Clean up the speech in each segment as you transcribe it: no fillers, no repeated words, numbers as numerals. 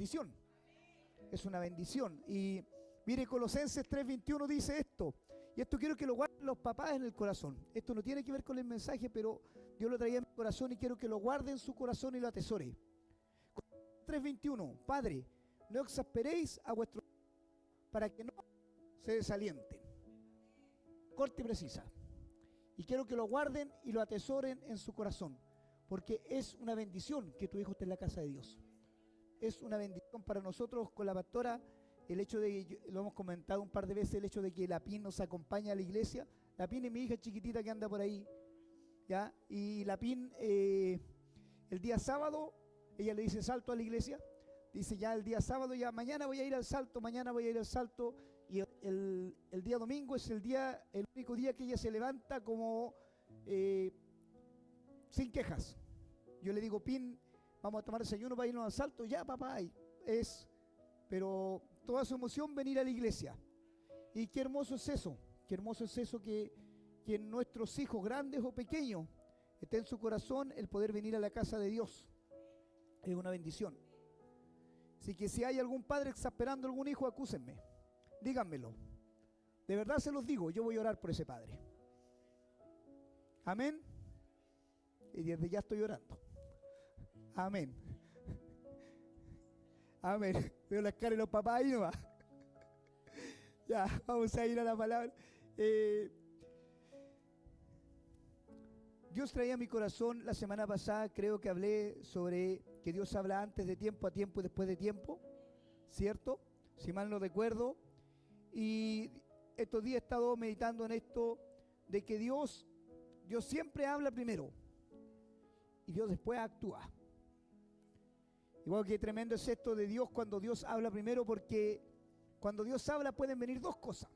bendición. Es una bendición. Y mire, Colosenses 3:21 dice esto. Y esto quiero que lo guarden los papás en el corazón. Esto no tiene que ver con el mensaje, pero Dios lo traía en mi corazón y quiero que lo guarde en su corazón y lo atesore. 3:21. Padre, no exasperéis a vuestros para que no se desalienten. Corta y precisa. Y quiero que lo guarden y lo atesoren en su corazón, porque es una bendición que tu hijo esté en la casa de Dios. Es una bendición para nosotros con la pastora, el hecho de, lo hemos comentado un par de veces, el hecho de que la PIN nos acompaña a la iglesia. La PIN es mi hija chiquitita que anda por ahí, ¿ya? Y la PIN, el día sábado, ella le dice salto a la iglesia, dice ya el día sábado, ya mañana voy a ir al salto, mañana voy a ir al salto, y el día domingo es el único día que ella se levanta como sin quejas. Yo le digo, Pin, vamos a tomar desayuno para irnos al salto, ya papá, pero toda su emoción venir a la iglesia. Y qué hermoso es eso que nuestros hijos, grandes o pequeños, esté en su corazón el poder venir a la casa de Dios. Es una bendición. Así que si hay algún padre exasperando a algún hijo, acúsenme, díganmelo. De verdad se los digo, yo voy a orar por ese padre. Amén. Y desde ya estoy orando. Amén. Amén. Veo las caras de los papás ahí nomás. Ya, vamos a ir a la palabra. Dios traía a mi corazón la semana pasada, creo que hablé sobre que Dios habla antes de tiempo, a tiempo y después de tiempo, ¿cierto? Si mal no recuerdo. Y estos días he estado meditando en esto, de que Dios siempre habla primero y Dios después actúa. Igual que tremendo es esto de Dios cuando Dios habla primero, porque cuando Dios habla pueden venir dos cosas.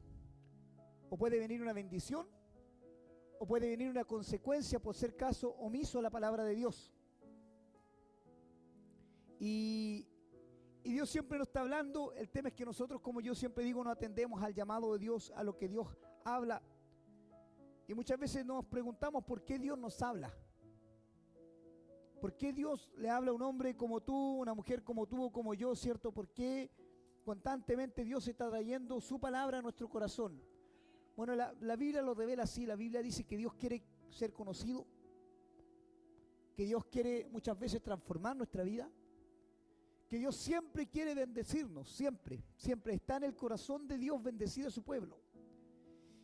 O puede venir una bendición, o puede venir una consecuencia por ser caso omiso a la palabra de Dios. Y Dios siempre nos está hablando. El tema es que nosotros, como yo siempre digo, no atendemos al llamado de Dios, a lo que Dios habla. Y muchas veces nos preguntamos por qué Dios nos habla. ¿Por qué Dios le habla a un hombre como tú, una mujer como tú o como yo, cierto? ¿Por qué constantemente Dios está trayendo su palabra a nuestro corazón? Bueno, la Biblia lo revela así. La Biblia dice que Dios quiere ser conocido, que Dios quiere muchas veces transformar nuestra vida, que Dios siempre quiere bendecirnos, siempre está en el corazón de Dios bendecir a su pueblo.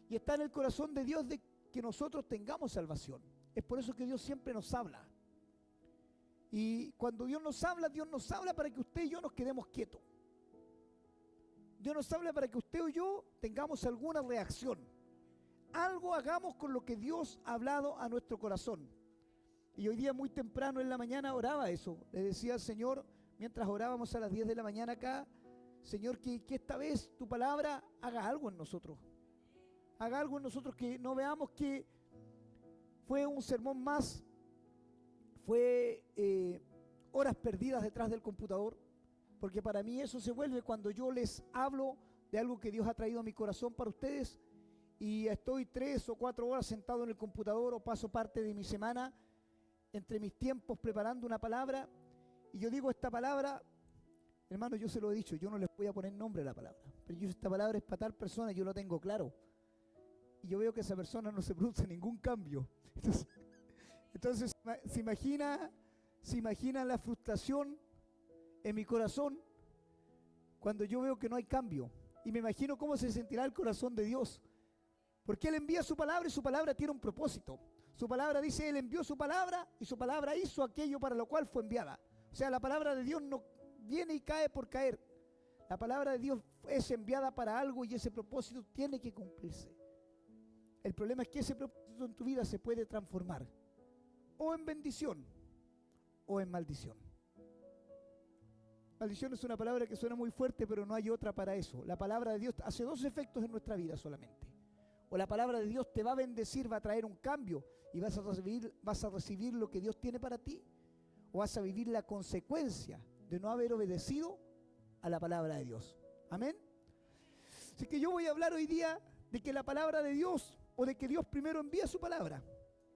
Y está en el corazón de Dios de que nosotros tengamos salvación. Es por eso que Dios siempre nos habla. Y cuando Dios nos habla para que usted y yo nos quedemos quietos. Dios nos habla para que usted o yo tengamos alguna reacción. Algo hagamos con lo que Dios ha hablado a nuestro corazón. Y hoy día muy temprano en la mañana oraba eso. Le decía al Señor, mientras orábamos a las 10 de la mañana acá, Señor, que esta vez tu palabra haga algo en nosotros. Haga algo en nosotros, que no veamos que fue un sermón más, fue horas perdidas detrás del computador, porque para mí eso se vuelve cuando yo les hablo de algo que Dios ha traído a mi corazón para ustedes y estoy 3 o 4 horas sentado en el computador o paso parte de mi semana entre mis tiempos preparando una palabra y yo digo esta palabra, hermano, yo se lo he dicho, yo no les voy a poner nombre a la palabra, pero esta palabra es para tal persona, yo lo tengo claro y yo veo que esa persona no se produce ningún cambio. Entonces se imagina la frustración en mi corazón cuando yo veo que no hay cambio. Y me imagino cómo se sentirá el corazón de Dios. Porque Él envía su palabra y su palabra tiene un propósito. Su palabra dice, Él envió su palabra y su palabra hizo aquello para lo cual fue enviada. O sea, la palabra de Dios no viene y cae por caer. La palabra de Dios es enviada para algo y ese propósito tiene que cumplirse. El problema es que ese propósito en tu vida se puede transformar o en bendición o en maldición. Maldición es una palabra que suena muy fuerte, pero no hay otra para eso. La palabra de Dios hace 2 efectos en nuestra vida solamente. O la palabra de Dios te va a bendecir, va a traer un cambio y vas a recibir lo que Dios tiene para ti, o vas a vivir la consecuencia de no haber obedecido a la palabra de Dios. Amén. Así que yo voy a hablar hoy día de que la palabra de Dios, o de que Dios primero envía su palabra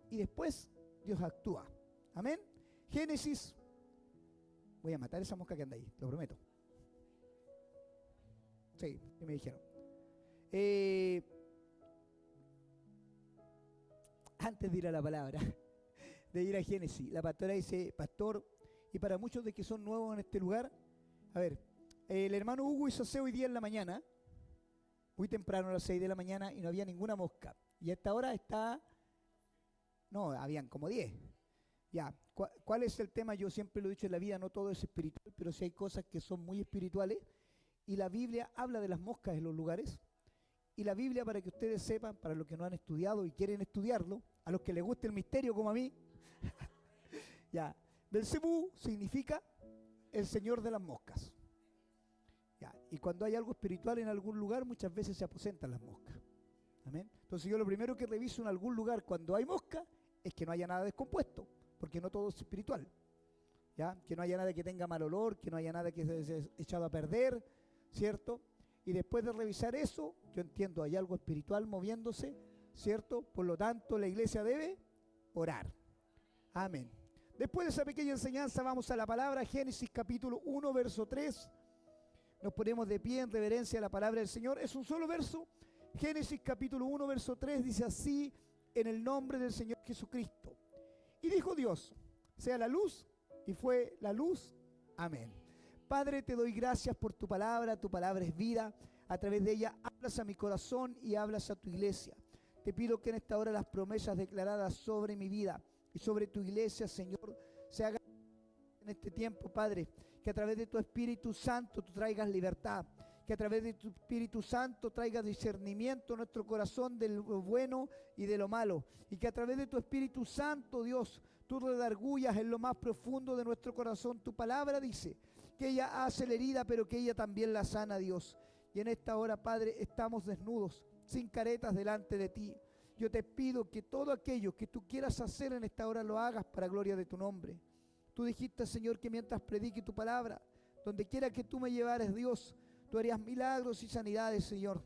y después Dios actúa. Amén. Génesis. Voy a matar esa mosca que anda ahí, lo prometo. Sí, sí me dijeron. Antes de ir a la palabra, de ir a Génesis, la pastora dice, pastor, y para muchos de que son nuevos en este lugar, a ver, el hermano Hugo hizo aseo hoy día en la mañana, muy temprano a las 6 de la mañana, y no había ninguna mosca. Y a esta hora está, no, habían como 10. Ya, ¿cuál es el tema? Yo siempre lo he dicho en la vida, no todo es espiritual, pero sí hay cosas que son muy espirituales, y la Biblia habla de las moscas en los lugares, y la Biblia, para que ustedes sepan, para los que no han estudiado y quieren estudiarlo, a los que les guste el misterio como a mí, ya, Belcebú significa el señor de las moscas. Ya, y cuando hay algo espiritual en algún lugar, muchas veces se aposentan las moscas. Amén. Entonces yo lo primero que reviso en algún lugar cuando hay mosca es que no haya nada descompuesto, porque no todo es espiritual. ¿Ya? Que no haya nada que tenga mal olor, que no haya nada que se haya echado a perder, ¿cierto? Y después de revisar eso, yo entiendo, hay algo espiritual moviéndose, ¿cierto? Por lo tanto, la iglesia debe orar. Amén. Después de esa pequeña enseñanza, vamos a la palabra, Génesis capítulo 1, verso 3. Nos ponemos de pie en reverencia a la palabra del Señor. Es un solo verso. Génesis capítulo 1, verso 3 dice así, en el nombre del Señor Jesucristo. Y dijo Dios, sea la luz, y fue la luz. Amén. Padre, te doy gracias por tu palabra es vida. A través de ella hablas a mi corazón y hablas a tu iglesia. Te pido que en esta hora las promesas declaradas sobre mi vida y sobre tu iglesia, Señor, se hagan en este tiempo, Padre. Que a través de tu Espíritu Santo tú traigas libertad. Que a través de tu Espíritu Santo traigas discernimiento en nuestro corazón de lo bueno y de lo malo. Y que a través de tu Espíritu Santo, Dios, tú redargullas en lo más profundo de nuestro corazón. Tu palabra dice que ella hace la herida, pero que ella también la sana, Dios. Y en esta hora, Padre, estamos desnudos, sin caretas delante de ti. Yo te pido que todo aquello que tú quieras hacer en esta hora lo hagas para gloria de tu nombre. Tú dijiste, Señor, que mientras predique tu palabra, donde quiera que tú me llevares, Dios, tú harías milagros y sanidades, Señor.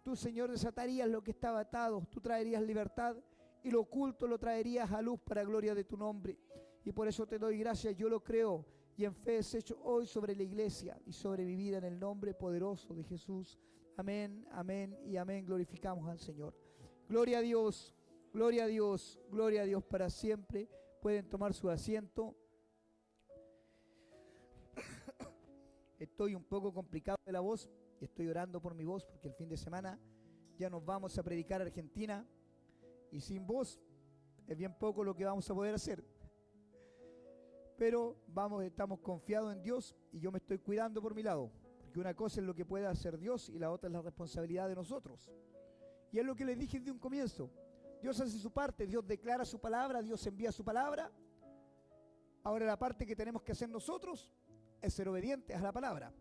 Tú, Señor, desatarías lo que estaba atado, tú traerías libertad y lo oculto lo traerías a luz para gloria de tu nombre. Y por eso te doy gracias, yo lo creo. Y en fe es hecho hoy sobre la iglesia y sobre mi vida en el nombre poderoso de Jesús. Amén, amén y amén. Glorificamos al Señor. Gloria a Dios, gloria a Dios, gloria a Dios para siempre. Pueden tomar su asiento. Estoy un poco complicado de la voz y estoy orando por mi voz porque el fin de semana ya nos vamos a predicar a Argentina y sin voz es bien poco lo que vamos a poder hacer. Pero estamos confiados en Dios y yo me estoy cuidando por mi lado, porque una cosa es lo que puede hacer Dios y la otra es la responsabilidad de nosotros. Y es lo que les dije desde un comienzo. Dios hace su parte, Dios declara su palabra, Dios envía su palabra. Ahora la parte que tenemos que hacer nosotros es ser obedientes a la palabra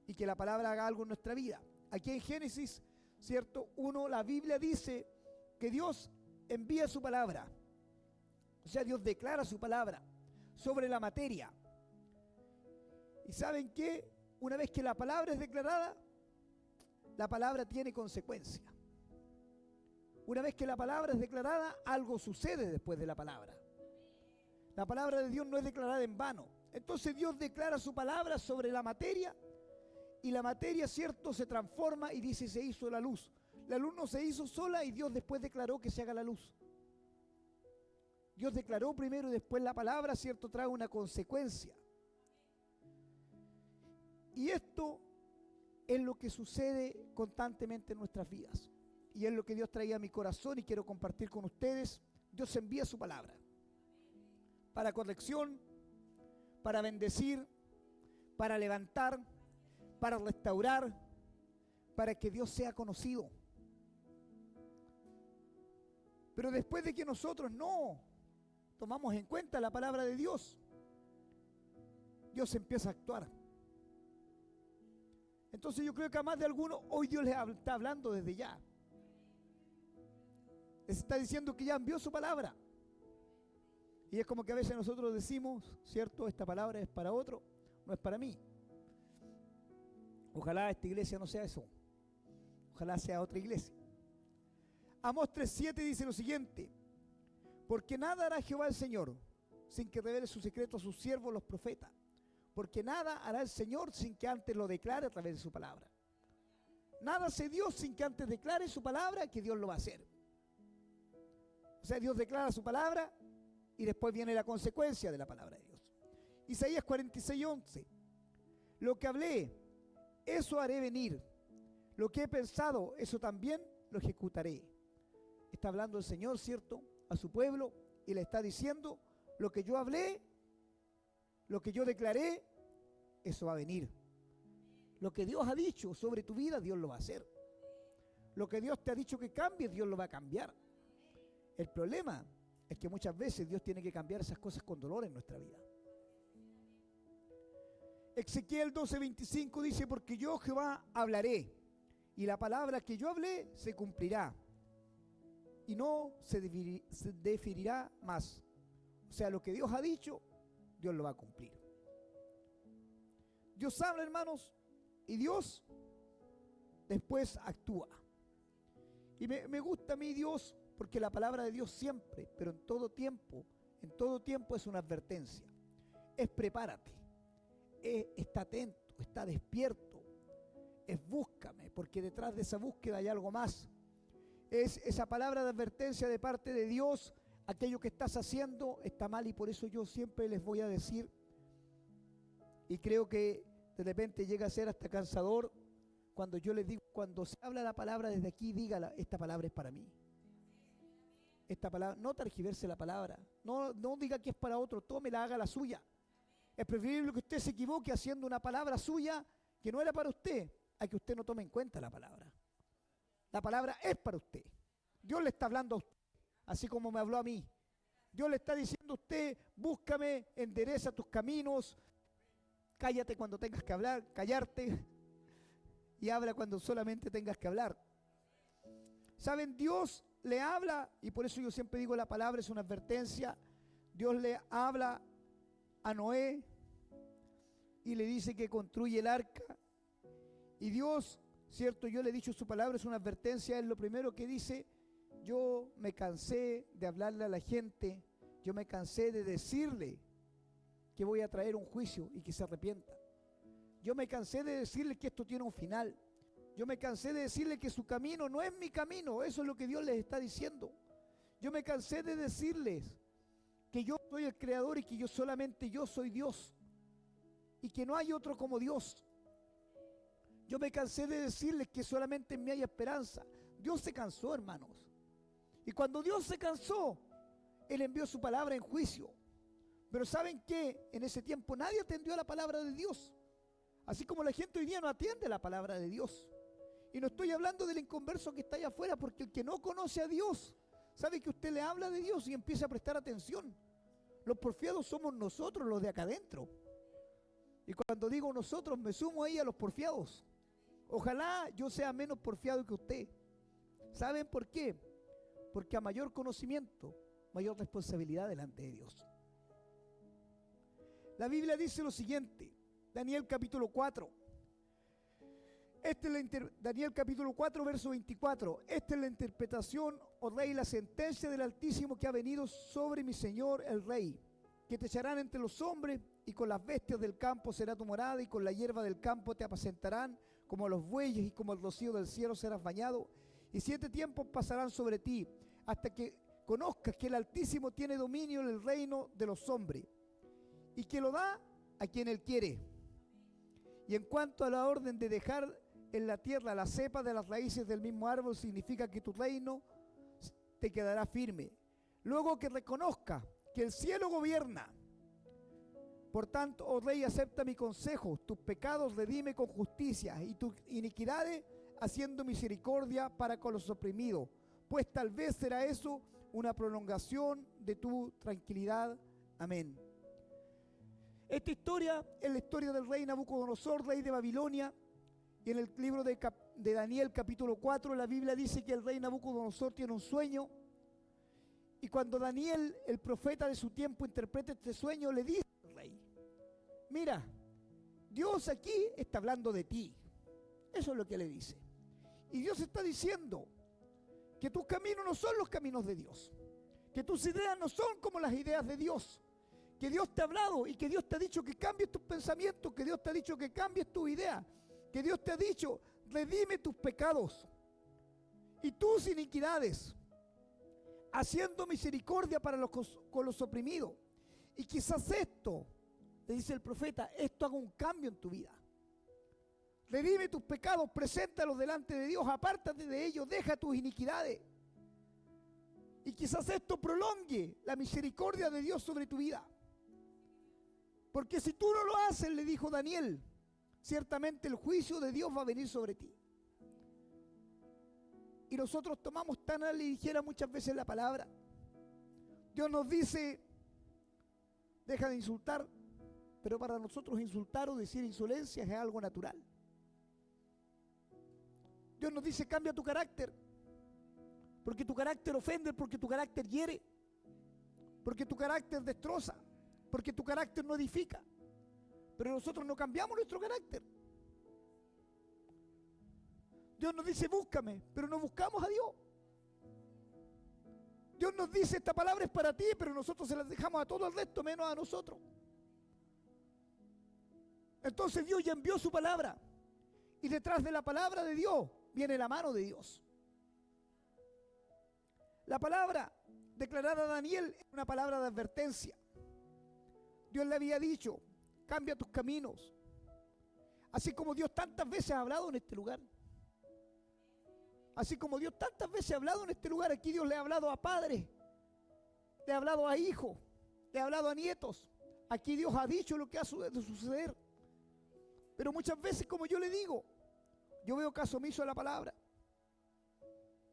y que la palabra haga algo en nuestra vida. Aquí en Génesis, ¿cierto? La Biblia dice que Dios envía su palabra. O sea, Dios declara su palabra sobre la materia. ¿Y saben qué? Una vez que la palabra es declarada, la palabra tiene consecuencia. Una vez que la palabra es declarada, algo sucede después de la palabra. La palabra de Dios no es declarada en vano. Entonces Dios declara su palabra sobre la materia y la materia, cierto, se transforma y dice se hizo la luz. La luz no se hizo sola y Dios después declaró que se haga la luz. Dios declaró primero y después la palabra, cierto, trae una consecuencia. Y esto es lo que sucede constantemente en nuestras vidas. Y es lo que Dios traía a mi corazón y quiero compartir con ustedes. Dios envía su palabra para corrección, para bendecir, para levantar, para restaurar, para que Dios sea conocido. Pero después de que nosotros no tomamos en cuenta la palabra de Dios, Dios empieza a actuar. Entonces yo creo que a más de algunos hoy Dios les está hablando desde ya. Les está diciendo que ya envió su palabra. Y es como que a veces nosotros decimos, ¿cierto? Esta palabra es para otro, no es para mí. Ojalá esta iglesia no sea eso. Ojalá sea otra iglesia. Amós 3:7 dice lo siguiente: porque nada hará Jehová el Señor sin que revele su secreto a sus siervos los profetas. Porque nada hará el Señor sin que antes lo declare a través de su palabra. Nada hace Dios sin que antes declare su palabra que Dios lo va a hacer. O sea, Dios declara su palabra y después viene la consecuencia de la palabra de Dios. Isaías 46:11. Lo que hablé, eso haré venir. Lo que he pensado, eso también lo ejecutaré. Está hablando el Señor, ¿cierto?, a su pueblo y le está diciendo, lo que yo hablé, lo que yo declaré, eso va a venir. Lo que Dios ha dicho sobre tu vida, Dios lo va a hacer. Lo que Dios te ha dicho que cambies, Dios lo va a cambiar. El problema es que muchas veces Dios tiene que cambiar esas cosas con dolor en nuestra vida. Ezequiel 12:25 dice, porque yo Jehová hablaré, y la palabra que yo hablé se cumplirá, y no se deferirá más. O sea, lo que Dios ha dicho, Dios lo va a cumplir. Dios habla, hermanos, y Dios después actúa. Y me gusta a mí Dios, porque la palabra de Dios siempre, pero en todo tiempo es una advertencia. Es prepárate, está atento, está despierto, es búscame, porque detrás de esa búsqueda hay algo más. Es esa palabra de advertencia de parte de Dios, aquello que estás haciendo está mal, y por eso yo siempre les voy a decir, y creo que de repente llega a ser hasta cansador, cuando yo les digo, cuando se habla la palabra desde aquí, dígala, esta palabra es para mí. Esta palabra, no tergiverse la palabra, no diga que es para otro, tómela, haga la suya. Es preferible que usted se equivoque haciendo una palabra suya que no era para usted, a que usted no tome en cuenta la palabra. La palabra es para usted. Dios le está hablando a usted, así como me habló a mí. Dios le está diciendo a usted, búscame, endereza tus caminos, cállate cuando tengas que hablar, callarte, y habla cuando solamente tengas que hablar. ¿Saben? Dios le habla, y por eso yo siempre digo la palabra es una advertencia. Dios le habla a Noé y le dice que construye el arca. Y Dios, cierto, yo le he dicho su palabra, es una advertencia, es lo primero que dice. Yo me cansé de hablarle a la gente, yo me cansé de decirle que voy a traer un juicio y que se arrepienta. Yo me cansé de decirle que esto tiene un final. Yo me cansé de decirle que su camino no es mi camino. Eso es lo que Dios les está diciendo. Yo me cansé de decirles que yo soy el creador y que yo solamente yo soy Dios y que no hay otro como Dios. Yo me cansé de decirles que solamente en mí hay esperanza. Dios se cansó, hermanos. Y cuando Dios se cansó, Él envió su palabra en juicio. Pero ¿saben qué? En ese tiempo nadie atendió a la palabra de Dios. Así como la gente hoy día no atiende la palabra de Dios. Y no estoy hablando del inconverso que está allá afuera, porque el que no conoce a Dios, sabe que usted le habla de Dios y empieza a prestar atención. Los porfiados somos nosotros, los de acá adentro. Y cuando digo nosotros, me sumo ahí a los porfiados. Ojalá yo sea menos porfiado que usted. ¿Saben por qué? Porque a mayor conocimiento, mayor responsabilidad delante de Dios. La Biblia dice lo siguiente, Daniel capítulo 4. Daniel capítulo 4, verso 24. Esta es la interpretación, oh rey, la sentencia del Altísimo que ha venido sobre mi señor el rey, que te echarán entre los hombres, y con las bestias del campo será tu morada, y con la hierba del campo te apacentarán, como los bueyes, y como el rocío del cielo serás bañado. Y 7 tiempos pasarán sobre ti, hasta que conozcas que el Altísimo tiene dominio en el reino de los hombres, y que lo da a quien Él quiere. Y en cuanto a la orden de dejar en la tierra la cepa de las raíces del mismo árbol, significa que tu reino te quedará firme. Luego que reconozca que el cielo gobierna. Por tanto, oh rey, acepta mi consejo, tus pecados redime con justicia, y tus iniquidades haciendo misericordia para con los oprimidos, pues tal vez será eso una prolongación de tu tranquilidad. Amén. Esta historia es la historia del rey Nabucodonosor, rey de Babilonia. Y en el libro de Daniel capítulo 4, la Biblia dice que el rey Nabucodonosor tiene un sueño. Y cuando Daniel, el profeta de su tiempo, interpreta este sueño, le dice al rey: mira, Dios aquí está hablando de ti. Eso es lo que le dice. Y Dios está diciendo que tus caminos no son los caminos de Dios, que tus ideas no son como las ideas de Dios, que Dios te ha hablado y que Dios te ha dicho que cambies tus pensamientos, que Dios te ha dicho que cambies tu idea, que Dios te ha dicho redime tus pecados y tus iniquidades, haciendo misericordia para con los oprimidos. Y quizás esto, le dice el profeta, esto haga un cambio en tu vida. Redime tus pecados, preséntalos delante de Dios, apártate de ellos, deja tus iniquidades. Y quizás esto prolongue la misericordia de Dios sobre tu vida. Porque si tú no lo haces, le dijo Daniel, ciertamente el juicio de Dios va a venir sobre ti. Y nosotros tomamos tan a la ligera muchas veces la palabra. Dios nos dice, deja de insultar, pero para nosotros insultar o decir insolencias es algo natural. Dios nos dice, cambia tu carácter, porque tu carácter ofende, porque tu carácter hiere, porque tu carácter destroza, porque tu carácter no edifica. Pero nosotros no cambiamos nuestro carácter. Dios nos dice, búscame, pero no buscamos a Dios. Dios nos dice, esta palabra es para ti, pero nosotros se las dejamos a todo el resto, menos a nosotros. Entonces Dios ya envió su palabra, y detrás de la palabra de Dios viene la mano de Dios. La palabra declarada a Daniel es una palabra de advertencia. Dios le había dicho, cambia tus caminos. Así como Dios tantas veces ha hablado en este lugar. Así como Dios tantas veces ha hablado en este lugar, aquí Dios le ha hablado a padres, le ha hablado a hijos, le ha hablado a nietos. Aquí Dios ha dicho lo que ha de suceder. Pero muchas veces, como yo le digo, yo veo caso omiso a la palabra.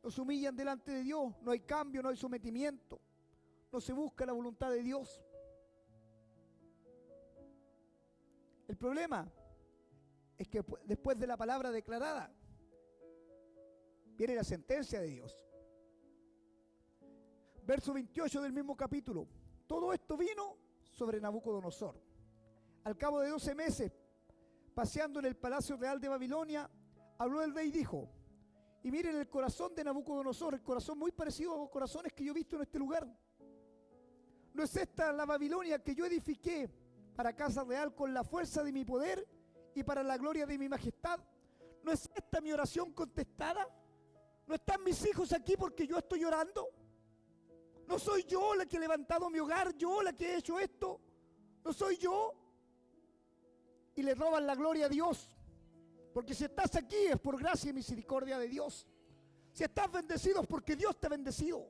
Nos humillan delante de Dios, no hay cambio, no hay sometimiento, no se busca la voluntad de Dios. El problema es que después de la palabra declarada, viene la sentencia de Dios. Verso 28 del mismo capítulo. Todo esto vino sobre Nabucodonosor. Al cabo de 12 meses, paseando en el palacio real de Babilonia, habló el rey y dijo, y miren el corazón de Nabucodonosor, el corazón muy parecido a los corazones que yo he visto en este lugar. ¿No es esta la Babilonia que yo edifiqué para casa real con la fuerza de mi poder y para la gloria de mi majestad? ¿No es esta mi oración contestada? ¿No están mis hijos aquí porque yo estoy llorando? ¿No soy yo la que he levantado mi hogar, yo la que he hecho esto? ¿No soy yo? Y le roban la gloria a Dios. Porque si estás aquí es por gracia y misericordia de Dios. Si estás bendecido es porque Dios te ha bendecido.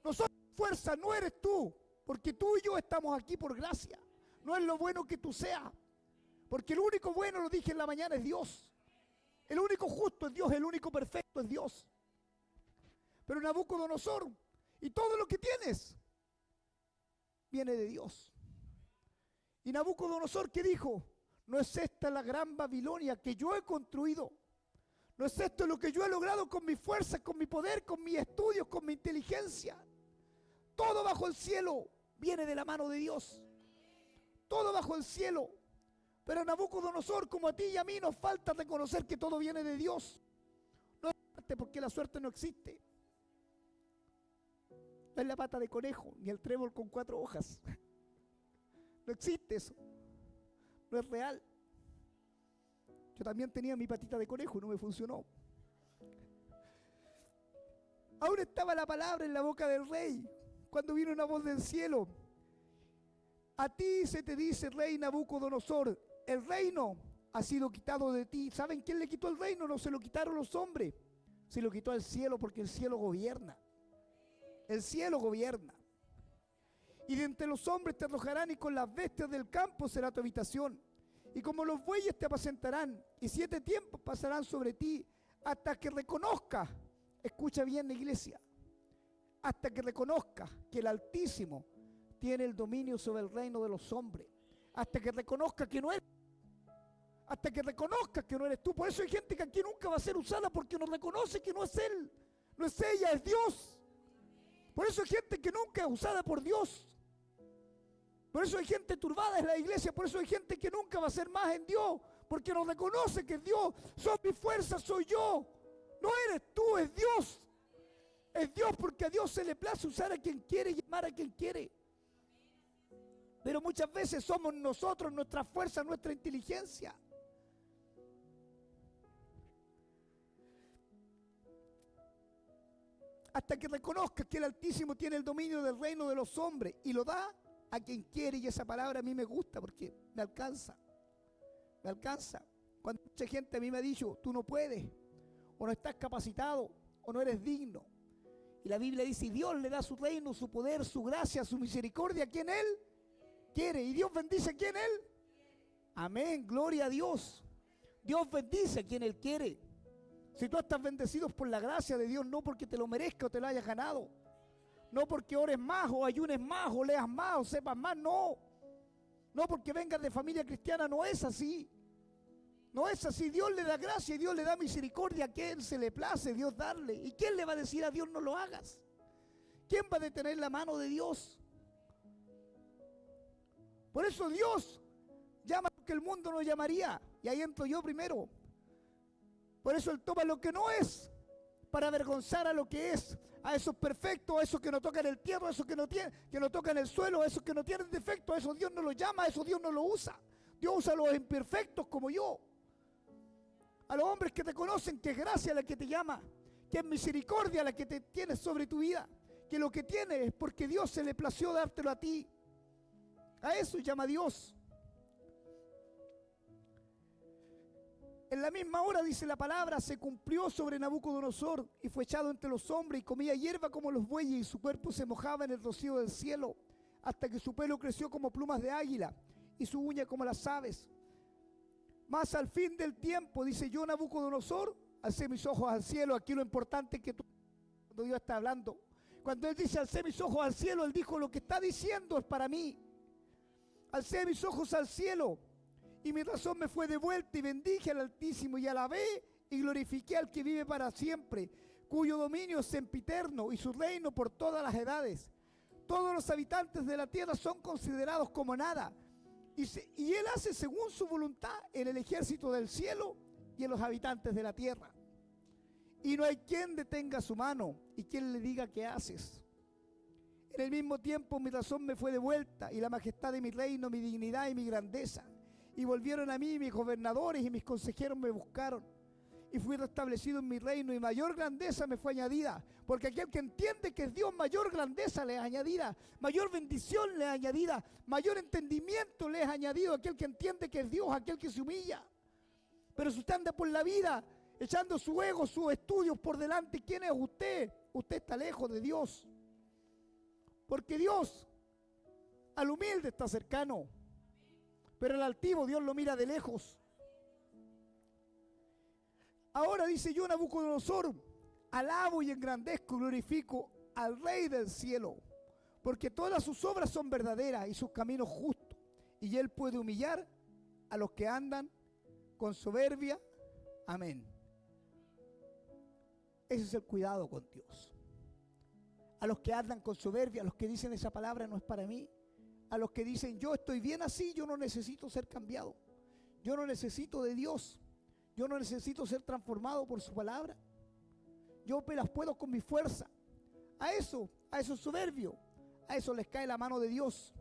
No soy fuerza, no eres tú. Porque tú y yo estamos aquí por gracia. No es lo bueno que tú seas. Porque el único bueno, lo dije en la mañana, es Dios. El único justo es Dios, el único perfecto es Dios. Pero Nabucodonosor, y todo lo que tienes, viene de Dios. Y Nabucodonosor, ¿qué dijo? ¿No es esta la gran Babilonia que yo he construido? ¿No es esto lo que yo he logrado con mi fuerza, con mi poder, con mis estudios, con mi inteligencia? Todo bajo el cielo viene de la mano de Dios. Todo bajo el cielo. Pero a Nabucodonosor, como a ti y a mí, nos falta reconocer que todo viene de Dios. No es suerte, porque la suerte no existe. No es la pata de conejo, ni el trébol con 4 hojas. No existe eso. No es real. Yo también tenía mi patita de conejo y no me funcionó. Aún estaba la palabra en la boca del rey, cuando vino una voz del cielo. A ti se te dice, rey Nabucodonosor, el reino ha sido quitado de ti. ¿Saben quién le quitó el reino? No se lo quitaron los hombres. Se lo quitó el cielo, porque el cielo gobierna. El cielo gobierna. Y de entre los hombres te arrojarán, y con las bestias del campo será tu habitación. Y como los bueyes te apacentarán, y 7 tiempos pasarán sobre ti, hasta que reconozcas, escucha bien la iglesia, hasta que reconozcas que el Altísimo tiene el dominio sobre el reino de los hombres. Hasta que reconozcas que no eres. Hasta que reconozcas que no eres tú. Por eso hay gente que aquí nunca va a ser usada, porque no reconoce que no es él, no es ella, es Dios. Por eso hay gente que nunca es usada por Dios. Por eso hay gente turbada en la iglesia. Por eso hay gente que nunca va a ser más en Dios, porque no reconoce que es Dios. Son mis fuerzas, soy yo. No eres tú, es Dios. Es Dios, porque a Dios se le place usar a quien quiere y llamar a quien quiere. Pero muchas veces somos nosotros, nuestra fuerza, nuestra inteligencia. hasta que reconozcas que el Altísimo tiene el dominio del reino de los hombres y lo da a quien quiere. Y esa palabra a mí me gusta porque me alcanza. Me alcanza. Cuando mucha gente a mí me ha dicho, tú no puedes, o no estás capacitado, o no eres digno. Y la Biblia dice, y Dios le da su reino, su poder, su gracia, su misericordia a quien Él quiere. Y Dios bendice a quien Él. Amén, gloria a Dios. Dios bendice a quien Él quiere. Si tú estás bendecido por la gracia de Dios, no porque te lo merezca o te lo hayas ganado. No porque ores más o ayunes más o leas más o sepas más, no. No porque vengas de familia cristiana, no es así. No es así. Dios le da gracia y Dios le da misericordia a quien se le place Dios darle. ¿Y quién le va a decir a Dios no lo hagas? ¿Quién va a detener la mano de Dios? Por eso Dios llama lo que el mundo no llamaría. Y ahí entro yo primero. Por eso Él toma lo que no es para avergonzar a lo que es. A esos perfectos, a esos que no tocan el tierra, a esos que no tocan el suelo, a esos que no tienen defecto, a esos Dios no los llama, a esos Dios no los usa. Dios usa a los imperfectos como yo. A los hombres que te conocen, que es gracia la que te llama, que es misericordia la que te tienes sobre tu vida, que lo que tienes es porque Dios se le plació dártelo a ti. A eso llama Dios. En la misma hora, dice la palabra, se cumplió sobre Nabucodonosor y fue echado entre los hombres y comía hierba como los bueyes y su cuerpo se mojaba en el rocío del cielo hasta que su pelo creció como plumas de águila y su uña como las aves. Mas al fin del tiempo, dice yo, Nabucodonosor, alcé mis ojos al cielo. Aquí lo importante es que cuando Dios está hablando, cuando Él dice alcé mis ojos al cielo, Él dijo lo que está diciendo es para mí. Alcé mis ojos al cielo y mi razón me fue devuelta y bendije al Altísimo y alabé y glorifiqué al que vive para siempre, cuyo dominio es sempiterno y su reino por todas las edades. Todos los habitantes de la tierra son considerados como nada. Y Él hace según su voluntad en el ejército del cielo y en los habitantes de la tierra. Y no hay quien detenga su mano y quien le diga qué haces. En el mismo tiempo mi razón me fue devuelta y la majestad de mi reino, mi dignidad y mi grandeza. Y volvieron a mí mis gobernadores y mis consejeros me buscaron. Y fui restablecido en mi reino y mayor grandeza me fue añadida. Porque aquel que entiende que es Dios, mayor grandeza le es añadida. Mayor bendición le es añadida. Mayor entendimiento le es añadido. Aquel que entiende que es Dios, aquel que se humilla. Pero si usted anda por la vida echando su ego, sus estudios por delante, ¿quién es usted? Usted está lejos de Dios. Porque Dios al humilde está cercano. Pero al altivo Dios lo mira de lejos. Ahora dice yo, Nabucodonosor, alabo y engrandezco y glorifico al Rey del cielo, porque todas sus obras son verdaderas y sus caminos justos, y Él puede humillar a los que andan con soberbia. Amén. Ese es el cuidado con Dios. A los que andan con soberbia, a los que dicen esa palabra no es para mí, a los que dicen yo estoy bien así, yo no necesito ser cambiado, yo no necesito de Dios. Yo no necesito ser transformado por su palabra. Yo me las puedo con mi fuerza. A esos soberbios, a eso les cae la mano de Dios.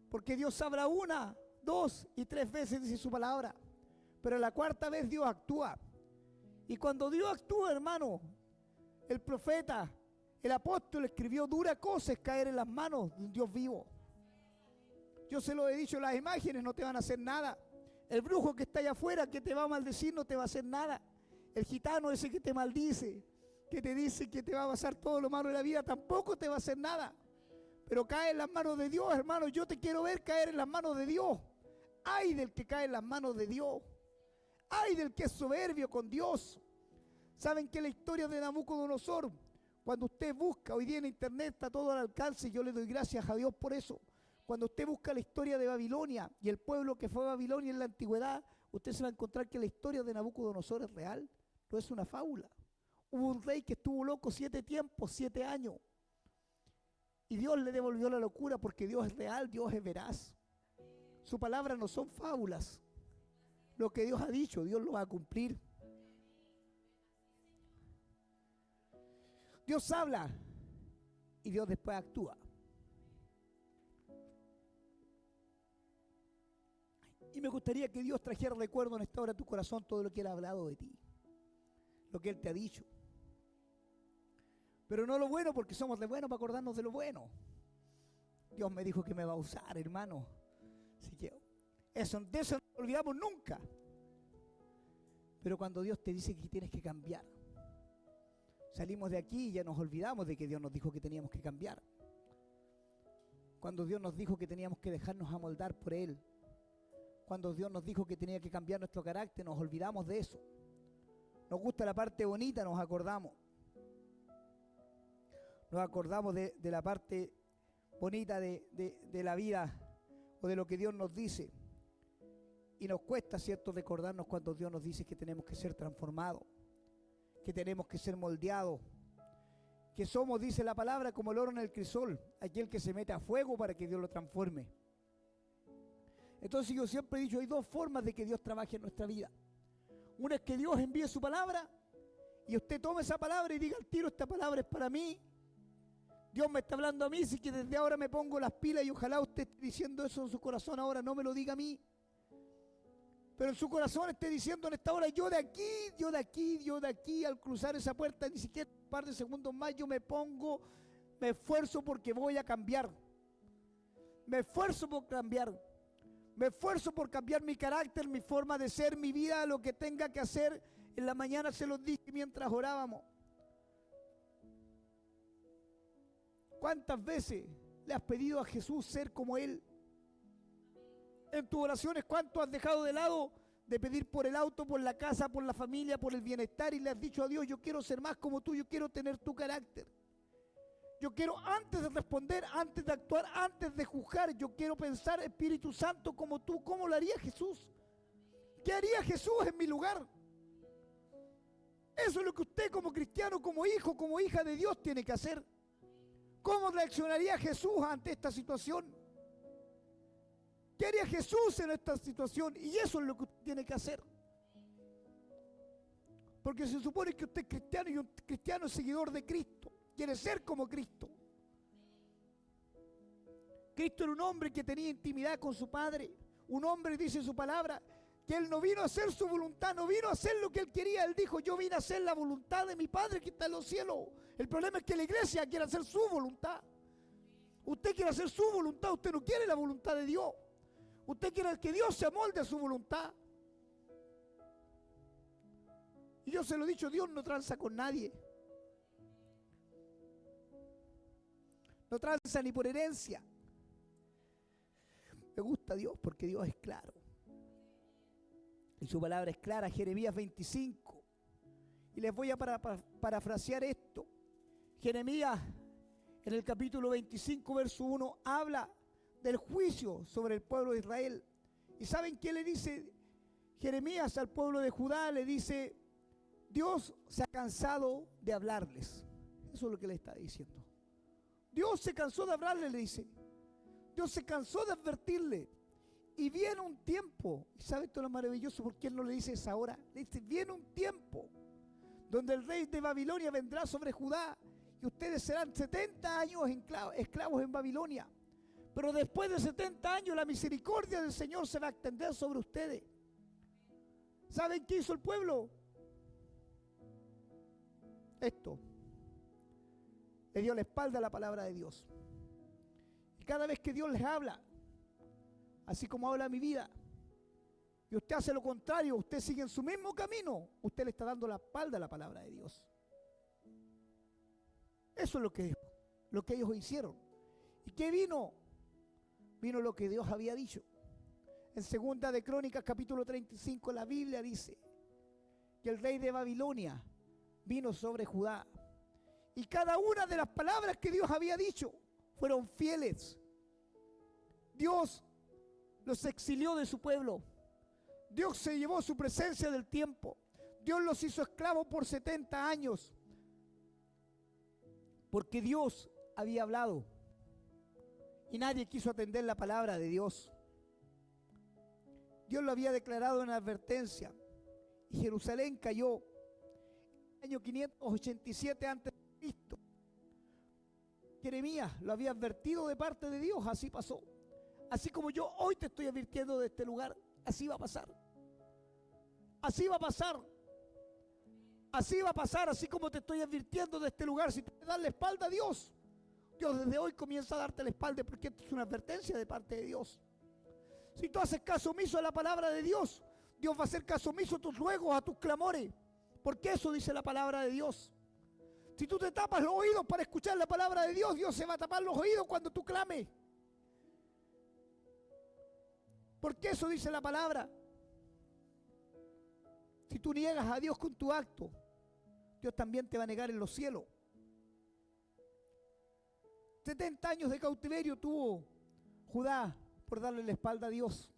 Porque Dios habla 1, 2 y 3 veces, dice su palabra. Pero la cuarta vez Dios actúa. Y cuando Dios actúa, hermano, el profeta, el apóstol escribió: dura cosa es caer en las manos de un Dios vivo. Yo se lo he dicho, las imágenes no te van a hacer nada. El brujo que está allá afuera que te va a maldecir no te va a hacer nada. El gitano ese que te maldice, que te dice que te va a pasar todo lo malo de la vida, tampoco te va a hacer nada. Pero cae en las manos de Dios, hermano. Yo te quiero ver caer en las manos de Dios. Ay del que cae en las manos de Dios. Ay del que es soberbio con Dios. ¿Saben que la historia de Nabucodonosor, cuando usted busca, hoy día en internet está todo al alcance, y yo le doy gracias a Dios por eso. Cuando usted busca la historia de Babilonia y el pueblo que fue Babilonia en la antigüedad, usted se va a encontrar que la historia de Nabucodonosor es real, no es una fábula. Hubo un rey que estuvo loco 7 tiempos, 7 años. Y Dios le devolvió la locura porque Dios es real, Dios es veraz. Su palabra no son fábulas. Lo que Dios ha dicho, Dios lo va a cumplir. Dios habla y Dios después actúa. Y me gustaría que Dios trajera recuerdo en esta hora a tu corazón todo lo que Él ha hablado de ti, lo que Él te ha dicho. Pero no lo bueno, porque somos de bueno para acordarnos de lo bueno. Dios me dijo que me va a usar, hermano. Así que de eso no nos olvidamos nunca. Pero cuando Dios te dice que tienes que cambiar, salimos de aquí y ya nos olvidamos de que Dios nos dijo que teníamos que cambiar. Cuando Dios nos dijo que teníamos que dejarnos amoldar por Él, cuando Dios nos dijo que tenía que cambiar nuestro carácter, nos olvidamos de eso. Nos gusta la parte bonita, nos acordamos. Nos acordamos de la parte bonita de la vida o de lo que Dios nos dice. Y nos cuesta, ¿cierto?, recordarnos cuando Dios nos dice que tenemos que ser transformados, que tenemos que ser moldeados, que somos, dice la palabra, como el oro en el crisol, aquel que se mete a fuego para que Dios lo transforme. Entonces yo siempre he dicho, hay dos formas de que Dios trabaje en nuestra vida. Una es que Dios envíe su palabra y usted tome esa palabra y diga al tiro, esta palabra es para mí. Dios me está hablando a mí, así que desde ahora me pongo las pilas y ojalá usted esté diciendo eso en su corazón ahora, no me lo diga a mí. Pero en su corazón esté diciendo en esta hora, yo de aquí, yo de aquí, yo de aquí, al cruzar esa puerta, ni siquiera un par de segundos más, yo me pongo, me esfuerzo porque voy a cambiar. Me esfuerzo por cambiar. Me esfuerzo por cambiar mi carácter, mi forma de ser, mi vida, lo que tenga que hacer. En la mañana se los dije mientras orábamos. ¿Cuántas veces le has pedido a Jesús ser como Él? En tus oraciones, ¿cuánto has dejado de lado de pedir por el auto, por la casa, por la familia, por el bienestar? Y le has dicho a Dios, yo quiero ser más como tú, yo quiero tener tu carácter. Yo quiero, antes de responder, antes de actuar, antes de juzgar, yo quiero pensar, Espíritu Santo, como tú. ¿Cómo lo haría Jesús? ¿Qué haría Jesús en mi lugar? Eso es lo que usted como cristiano, como hijo, como hija de Dios tiene que hacer. ¿Cómo reaccionaría Jesús ante esta situación? ¿Qué haría Jesús en esta situación? Y eso es lo que usted tiene que hacer. Porque se supone que usted es cristiano y un cristiano es seguidor de Cristo. Quiere ser como Cristo. Cristo era un hombre que tenía intimidad con su Padre. Un hombre, dice su palabra, que Él no vino a hacer su voluntad, no vino a hacer lo que Él quería. Él dijo, yo vine a hacer la voluntad de mi Padre que está en los cielos. El problema es que la iglesia quiere hacer su voluntad. Usted quiere hacer su voluntad, usted no quiere la voluntad de Dios. Usted quiere que Dios se amolde a su voluntad. Y yo se lo he dicho, Dios no tranza con nadie. No tranza ni por herencia. Me gusta Dios porque Dios es claro. Y su palabra es clara, Jeremías 25. Y les voy a parafrasear esto. Jeremías, en el capítulo 25, verso 1, habla del juicio sobre el pueblo de Israel. ¿Y saben qué le dice Jeremías al pueblo de Judá? Le dice, Dios se ha cansado de hablarles. Eso es lo que le está diciendo. Dios se cansó de hablarle, le dice. Dios se cansó de advertirle. Y viene un tiempo, y ¿sabe esto es lo maravilloso? Porque Él no le dice esa hora. Le dice, viene un tiempo donde el rey de Babilonia vendrá sobre Judá y ustedes serán 70 años esclavos en Babilonia. Pero después de 70 años la misericordia del Señor se va a extender sobre ustedes. ¿Saben qué hizo el pueblo? Esto. Le dio la espalda a la palabra de Dios. Y cada vez que Dios les habla, así como habla mi vida, y usted hace lo contrario, usted sigue en su mismo camino, usted le está dando la espalda a la palabra de Dios. Eso es lo que ellos hicieron. ¿Y qué vino? Vino lo que Dios había dicho. En Segunda de Crónicas, capítulo 35, la Biblia dice que el rey de Babilonia vino sobre Judá. Y cada una de las palabras que Dios había dicho fueron fieles. Dios los exilió de su pueblo. Dios se llevó su presencia del tiempo. Dios los hizo esclavos por 70 años. Porque Dios había hablado. Y nadie quiso atender la palabra de Dios. Dios lo había declarado en advertencia. Y Jerusalén cayó en el año 587 a.C. Jeremías lo había advertido de parte de Dios, así pasó. Así como yo hoy te estoy advirtiendo de este lugar, así va a pasar. Así va a pasar. Así va a pasar, así como te estoy advirtiendo de este lugar. Si tú le das la espalda a Dios, Dios desde hoy comienza a darte la espalda, porque esto es una advertencia de parte de Dios. Si tú haces caso omiso a la palabra de Dios, Dios va a hacer caso omiso a tus ruegos, a tus clamores. Porque eso dice la palabra de Dios. Si tú te tapas los oídos para escuchar la palabra de Dios, Dios se va a tapar los oídos cuando tú clames. Porque eso dice la palabra. Si tú niegas a Dios con tu acto, Dios también te va a negar en los cielos. 70 años de cautiverio tuvo Judá por darle la espalda a Dios.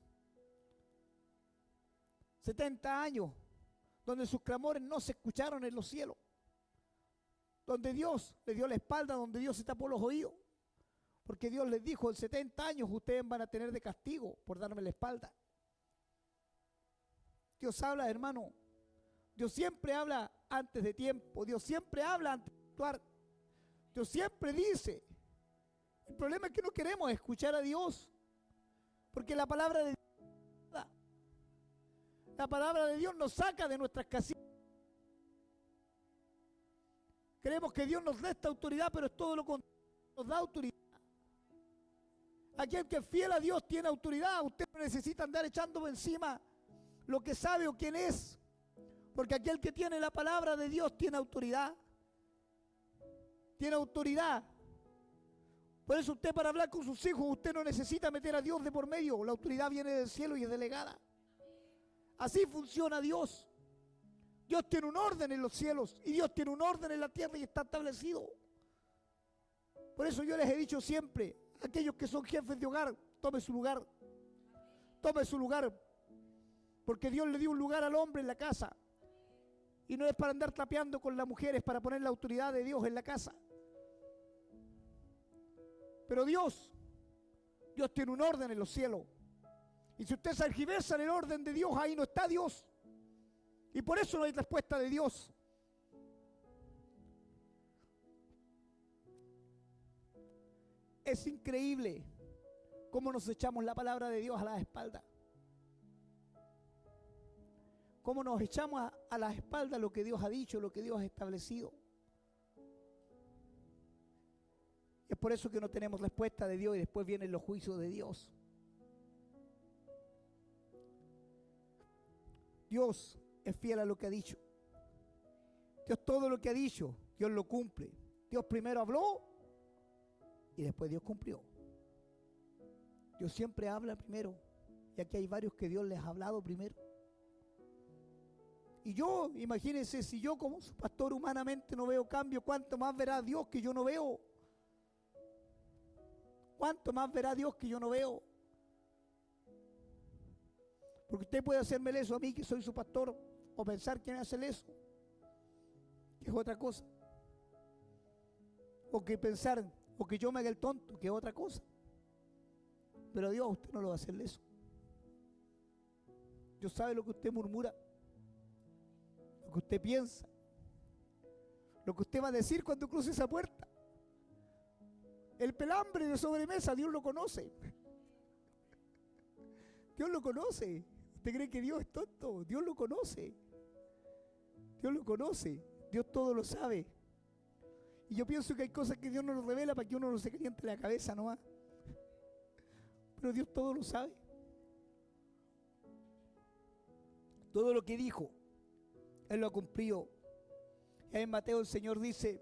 70 años donde sus clamores no se escucharon en los cielos. Donde Dios le dio la espalda, donde Dios se tapó los oídos. Porque Dios les dijo, en 70 años ustedes van a tener de castigo por darme la espalda. Dios habla, hermano. Dios siempre habla antes de tiempo. Dios siempre habla antes de actuar. Dios siempre dice. El problema es que no queremos escuchar a Dios. Porque la palabra de Dios, la palabra de Dios nos saca de nuestras casillas. Queremos que Dios nos dé esta autoridad, pero es todo lo contrario. Nos da autoridad. Aquel que es fiel a Dios tiene autoridad. Usted no necesita andar echando encima lo que sabe o quién es. Porque aquel que tiene la palabra de Dios tiene autoridad. Tiene autoridad. Por eso usted, para hablar con sus hijos, usted no necesita meter a Dios de por medio. La autoridad viene del cielo y es delegada. Así funciona Dios. Dios tiene un orden en los cielos y Dios tiene un orden en la tierra y está establecido. Por eso yo les he dicho siempre, aquellos que son jefes de hogar, tome su lugar. Tome su lugar. Porque Dios le dio un lugar al hombre en la casa. Y no es para andar tapeando con las mujeres, para poner la autoridad de Dios en la casa. Pero Dios tiene un orden en los cielos. Y si usted se algiversa en el orden de Dios, ahí no está Dios. Y por eso no hay respuesta de Dios. Es increíble cómo nos echamos la palabra de Dios a la espalda. Cómo nos echamos a la espalda lo que Dios ha dicho, lo que Dios ha establecido. Es por eso que no tenemos respuesta de Dios y después vienen los juicios de Dios. Dios es fiel a lo que ha dicho. Dios todo lo que ha dicho, Dios lo cumple. Dios primero habló y después Dios cumplió. Dios siempre habla primero. Y aquí hay varios que Dios les ha hablado primero. Y yo, imagínense, si yo como su pastor humanamente no veo cambio, ¿cuánto más verá Dios que yo no veo? ¿Cuánto más verá Dios que yo no veo? Porque usted puede hacerme eso a mí, que soy su pastor, o pensar que me hace eso, que es otra cosa. O que pensar, o que yo me haga el tonto, que es otra cosa. Pero Dios a usted no lo va a hacer eso. Dios sabe lo que usted murmura, lo que usted piensa, lo que usted va a decir cuando cruce esa puerta. El pelambre de sobremesa, Dios lo conoce. Dios lo conoce. ¿Usted cree que Dios es tonto? Dios lo conoce. Dios lo conoce. Dios todo lo sabe. Y yo pienso que hay cosas que Dios no nos revela para que uno no se caliente la cabeza nomás. Pero Dios todo lo sabe. Todo lo que dijo, Él lo ha cumplido. Y en Mateo el Señor dice,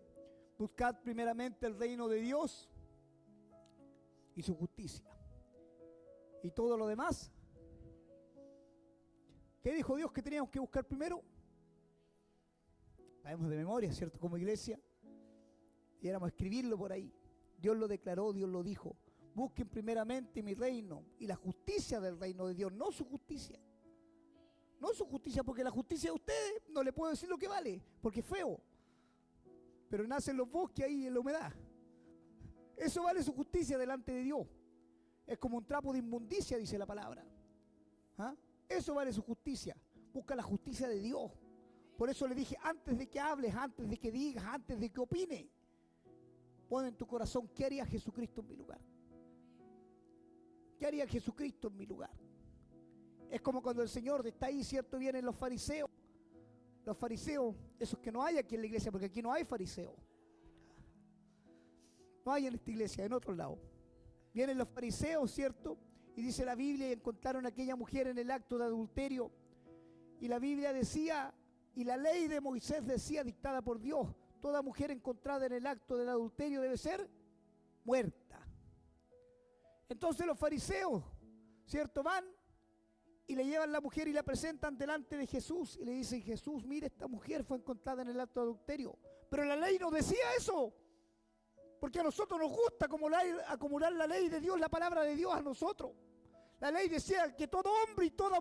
buscad primeramente el reino de Dios y su justicia. Y todo lo demás. ¿Qué dijo Dios que teníamos que buscar primero? Sabemos de memoria, ¿cierto? Como iglesia. Y éramos a escribirlo por ahí. Dios lo declaró, Dios lo dijo. Busquen primeramente mi reino y la justicia del reino de Dios, no su justicia. No su justicia, porque la justicia de ustedes no le puedo decir lo que vale, porque es feo. Pero nacen los bosques ahí en la humedad. Eso vale su justicia delante de Dios. Es como un trapo de inmundicia, dice la palabra. ¿Ah? Eso vale su justicia. Busca la justicia de Dios. Por eso le dije, antes de que hables, antes de que digas, antes de que opines, pon en tu corazón, ¿qué haría Jesucristo en mi lugar? ¿Qué haría Jesucristo en mi lugar? Es como cuando el Señor está ahí, ¿cierto? Vienen los fariseos, Los fariseos, esos que no hay aquí en la iglesia, porque aquí no hay fariseos. No hay en esta iglesia, en otro lado. Vienen los fariseos, ¿cierto? Y dice la Biblia, y encontraron a aquella mujer en el acto de adulterio. Y la Biblia decía, y la ley de Moisés decía, dictada por Dios, toda mujer encontrada en el acto del adulterio debe ser muerta. Entonces los fariseos, ¿cierto? Van y le llevan la mujer y la presentan delante de Jesús. Y le dicen, Jesús, mire, esta mujer fue encontrada en el acto de adulterio. Pero la ley no decía eso. Porque a nosotros nos gusta acumular la ley de Dios, la palabra de Dios a nosotros. La ley decía que todo hombre y toda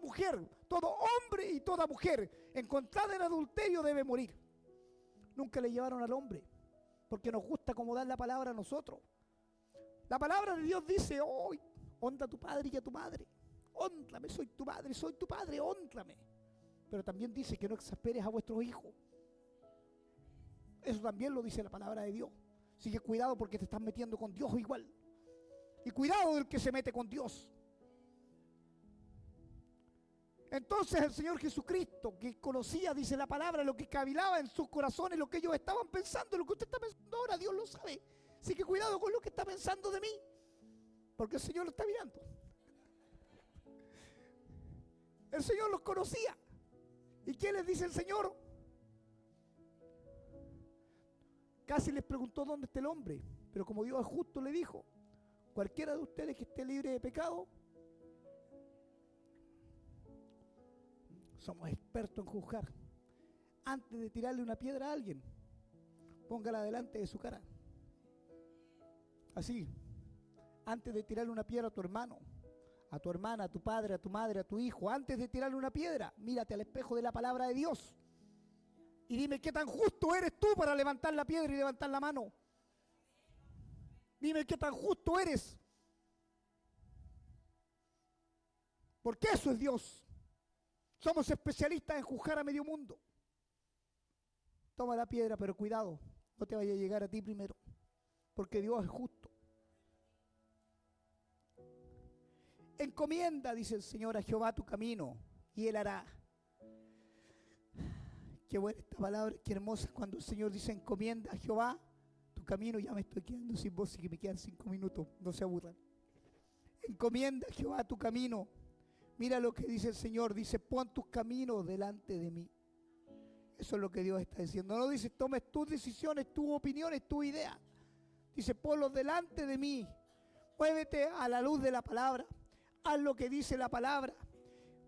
mujer encontrada en adulterio debe morir. Nunca le llevaron al hombre, porque nos gusta acomodar la palabra a nosotros. La palabra de Dios dice, honra a tu padre y a tu madre. Hónrame, soy tu padre, hónrame. Pero también dice que no exasperes a vuestros hijos. Eso también lo dice la palabra de Dios. Así que cuidado porque te estás metiendo con Dios igual. Y cuidado del que se mete con Dios. Entonces el Señor Jesucristo, que conocía, dice la palabra, lo que cavilaba en sus corazones, lo que ellos estaban pensando, lo que usted está pensando ahora, Dios lo sabe. Así que cuidado con lo que está pensando de mí, porque el Señor lo está mirando. El Señor los conocía. ¿Y qué les dice el Señor? Casi les preguntó dónde está el hombre, pero como Dios es justo, le dijo, cualquiera de ustedes que esté libre de pecado, somos expertos en juzgar. Antes de tirarle una piedra a alguien, póngala delante de su cara. Así, antes de tirarle una piedra a tu hermano, a tu hermana, a tu padre, a tu madre, a tu hijo, antes de tirarle una piedra, mírate al espejo de la palabra de Dios y dime qué tan justo eres tú para levantar la piedra y levantar la mano. Dime qué tan justo eres, porque eso es Dios. Somos especialistas en juzgar a medio mundo. Toma la piedra, pero cuidado, no te vaya a llegar a ti primero, porque Dios es justo. Encomienda, dice el Señor, a Jehová tu camino, y Él hará. Qué buena esta palabra, qué hermosa cuando el Señor dice, encomienda a Jehová tu camino. Ya me estoy quedando sin voz y que me quedan 5 minutos, no se aburran. Encomienda a Jehová tu camino. Mira lo que dice el Señor, dice, pon tus caminos delante de mí. Eso es lo que Dios está diciendo. No dice, tomes tus decisiones, tus opiniones, tu idea. Dice, ponlos delante de mí. Muévete a la luz de la palabra. Haz lo que dice la palabra.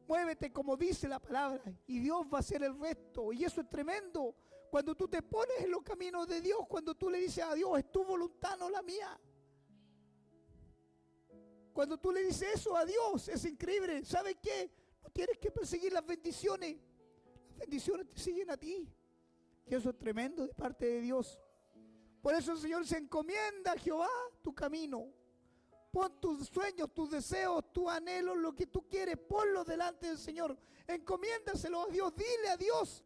Muévete como dice la palabra. Y Dios va a hacer el resto. Y eso es tremendo. Cuando tú te pones en los caminos de Dios, cuando tú le dices a Dios, es tu voluntad, no la mía. Cuando tú le dices eso a Dios, es increíble. ¿Sabes qué? No tienes que perseguir las bendiciones. Las bendiciones te siguen a ti. Y eso es tremendo de parte de Dios. Por eso el Señor se encomienda a Jehová tu camino. Pon tus sueños, tus deseos, tus anhelos, lo que tú quieres, ponlo delante del Señor. Encomiéndaselo a Dios, dile a Dios.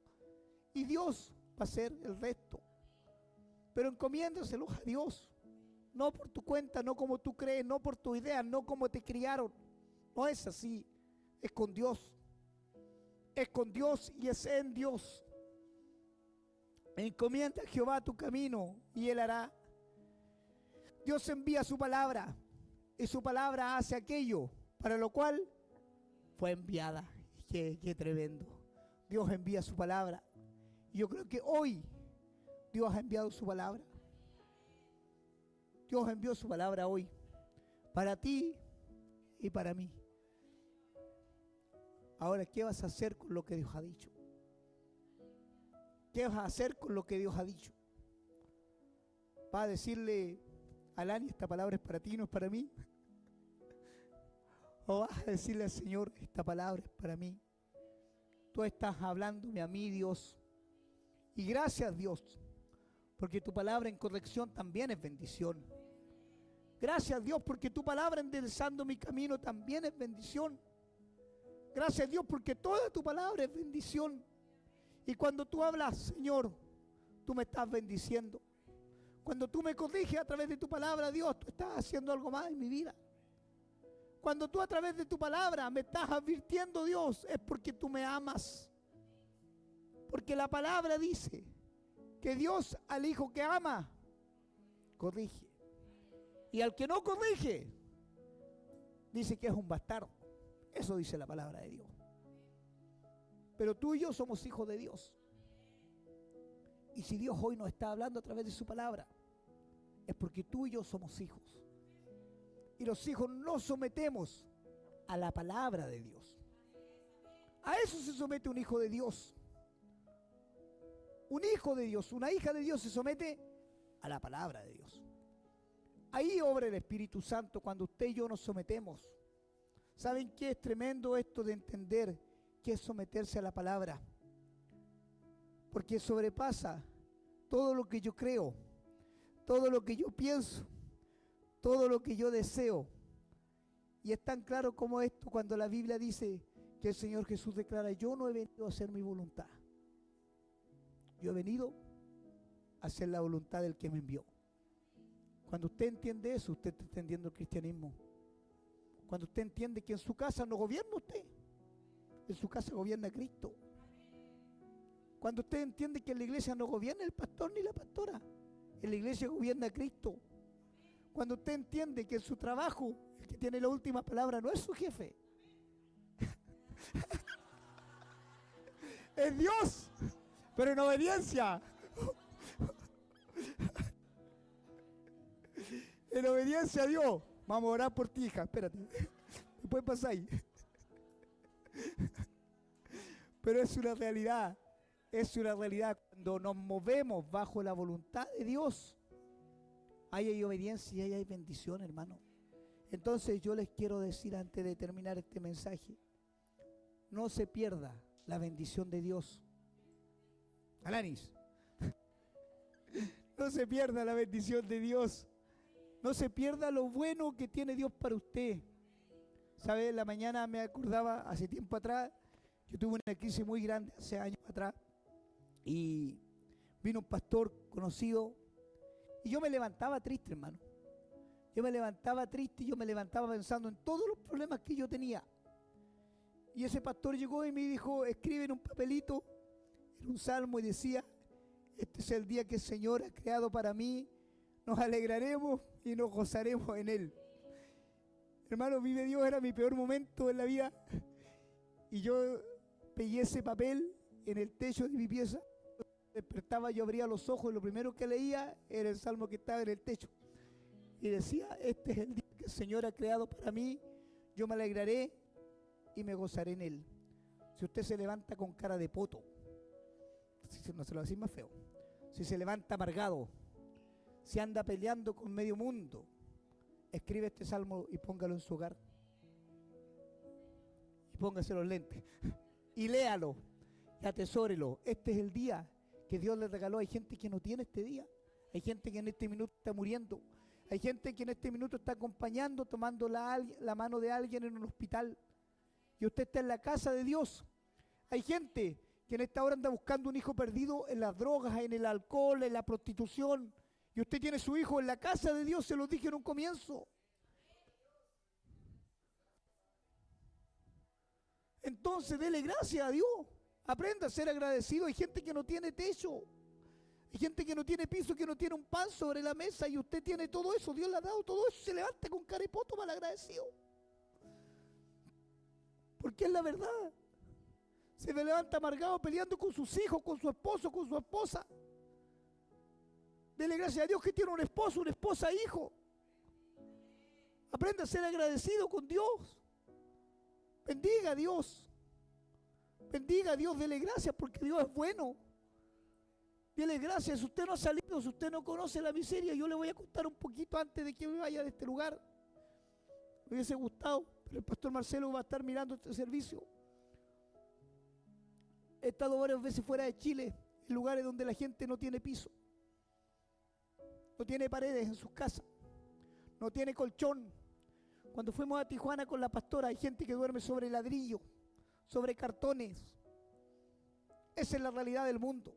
Y Dios va a hacer el resto. Pero encomiéndaselo a Dios. No por tu cuenta, no como tú crees, no por tu idea, no como te criaron. No es así, es con Dios. Es con Dios y es en Dios. Encomienda a Jehová tu camino y Él hará. Dios envía su palabra y su palabra hace aquello para lo cual fue enviada. Qué tremendo. Dios envía su palabra. Y yo creo que hoy Dios ha enviado su palabra. Dios envió su palabra hoy para ti y para mí. Ahora, ¿qué vas a hacer con lo que Dios ha dicho? ¿Qué vas a hacer con lo que Dios ha dicho? ¿Vas a decirle a Lani, esta palabra es para ti, no es para mí? ¿O vas a decirle al Señor, esta palabra es para mí? Tú estás hablándome a mí, Dios. Y gracias, Dios, porque tu palabra en corrección también es bendición. Gracias, Dios, porque tu palabra enderezando mi camino también es bendición. Gracias, Dios, porque toda tu palabra es bendición. Y cuando tú hablas, Señor, tú me estás bendiciendo. Cuando tú me corriges a través de tu palabra, Dios, tú estás haciendo algo más en mi vida. Cuando tú a través de tu palabra me estás advirtiendo, Dios, es porque tú me amas. Porque la palabra dice que Dios al hijo que ama, corrige. Y al que no corrige, dice que es un bastardo. Eso dice la palabra de Dios. Pero tú y yo somos hijos de Dios. Y si Dios hoy nos está hablando a través de su palabra, es porque tú y yo somos hijos. Y los hijos nos sometemos a la palabra de Dios. A eso se somete un hijo de Dios. Un hijo de Dios, una hija de Dios se somete a la palabra de Dios. Ahí obra el Espíritu Santo cuando usted y yo nos sometemos. ¿Saben qué es tremendo esto de entender qué es someterse a la palabra? Porque sobrepasa todo lo que yo creo, todo lo que yo pienso, todo lo que yo deseo. Y es tan claro como esto cuando la Biblia dice que el Señor Jesús declara: yo no he venido a hacer mi voluntad. Yo he venido a hacer la voluntad del que me envió. Cuando usted entiende eso, usted está entendiendo el cristianismo. Cuando usted entiende que en su casa no gobierna usted, en su casa gobierna Cristo. Cuando usted entiende que en la iglesia no gobierna el pastor ni la pastora, en la iglesia gobierna Cristo. Cuando usted entiende que en su trabajo el que tiene la última palabra no es su jefe, es Dios, pero en obediencia. En obediencia a Dios. Vamos a orar por ti, hija. Espérate. Después pasáis. Pero es una realidad. Es una realidad. Cuando nos movemos bajo la voluntad de Dios, ahí hay obediencia y ahí hay bendición, hermano. Entonces yo les quiero decir antes de terminar este mensaje: no se pierda la bendición de Dios. Alanis. No se pierda la bendición de Dios. No se pierda lo bueno que tiene Dios para usted. ¿Sabe? En la mañana me acordaba, hace tiempo atrás, yo tuve una crisis muy grande, hace años atrás, y vino un pastor conocido, y yo me levantaba triste, hermano. Yo me levantaba triste y yo me levantaba pensando en todos los problemas que yo tenía. Y ese pastor llegó y me dijo: escribe en un papelito, en un salmo, y decía: este es el día que el Señor ha creado para mí, nos alegraremos y nos gozaremos en Él. Hermano, vive Dios, era mi peor momento en la vida. Y yo pegué ese papel en el techo de mi pieza. Despertaba, yo abría los ojos y lo primero que leía era el salmo que estaba en el techo. Y decía: este es el día que el Señor ha creado para mí, yo me alegraré y me gozaré en Él. Si usted se levanta con cara de poto, no se lo decís más feo, si se levanta amargado, si anda peleando con medio mundo, escribe este salmo y póngalo en su hogar. Y póngase los lentes. Y léalo. Y atesórelo. Este es el día que Dios le regaló. Hay gente que no tiene este día. Hay gente que en este minuto está muriendo. Hay gente que en este minuto está acompañando, tomando la mano de alguien en un hospital. Y usted está en la casa de Dios. Hay gente que en esta hora anda buscando un hijo perdido en las drogas, en el alcohol, en la prostitución. Y usted tiene su hijo en la casa de Dios, se lo dije en un comienzo. Entonces, dele gracias a Dios. Aprenda a ser agradecido. Hay gente que no tiene techo. Hay gente que no tiene piso, que no tiene un pan sobre la mesa. Y usted tiene todo eso. Dios le ha dado todo eso. Se levanta con cara y poto mal agradecido. Porque es la verdad. Se levanta amargado peleando con sus hijos, con su esposo, con su esposa. Dele gracias a Dios que tiene un esposo, una esposa, hijo. Aprenda a ser agradecido con Dios. Bendiga a Dios. Bendiga a Dios, dele gracias porque Dios es bueno. Dele gracias. Si usted no ha salido, si usted no conoce la miseria, yo le voy a contar un poquito antes de que me vaya de este lugar. Me hubiese gustado, pero el pastor Marcelo va a estar mirando este servicio. He estado varias veces fuera de Chile, en lugares donde la gente no tiene piso. No tiene paredes en sus casas, no tiene colchón. Cuando fuimos a Tijuana con la pastora, hay gente que duerme sobre ladrillo, sobre cartones. Esa es la realidad del mundo.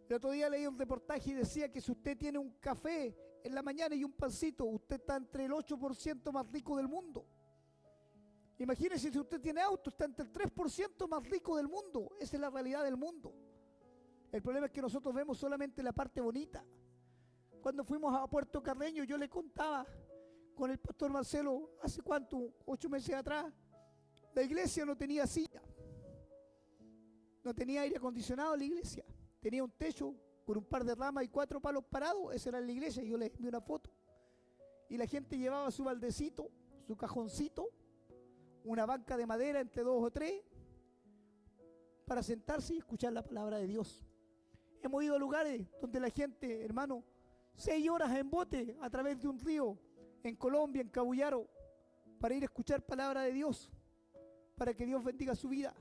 El otro día leí un reportaje y decía que si usted tiene un café en la mañana y un pancito, usted está entre el 8% más rico del mundo. Imagínese si usted tiene auto, está entre el 3% más rico del mundo. Esa es la realidad del mundo. El problema es que nosotros vemos solamente la parte bonita. Cuando fuimos a Puerto Carreño, yo le contaba con el pastor Marcelo, ¿hace cuánto? 8 meses atrás. La iglesia no tenía silla. No tenía aire acondicionado en la iglesia. Tenía un techo con un par de ramas y 4 palos parados. Esa era la iglesia. Yo les envié una foto. Y la gente llevaba su baldecito, su cajoncito, una banca de madera entre 2 o 3 para sentarse y escuchar la palabra de Dios. Hemos ido a lugares donde la gente, hermano, 6 horas en bote a través de un río en Colombia, en Cabullaro, para ir a escuchar palabra de Dios, para que Dios bendiga su vida.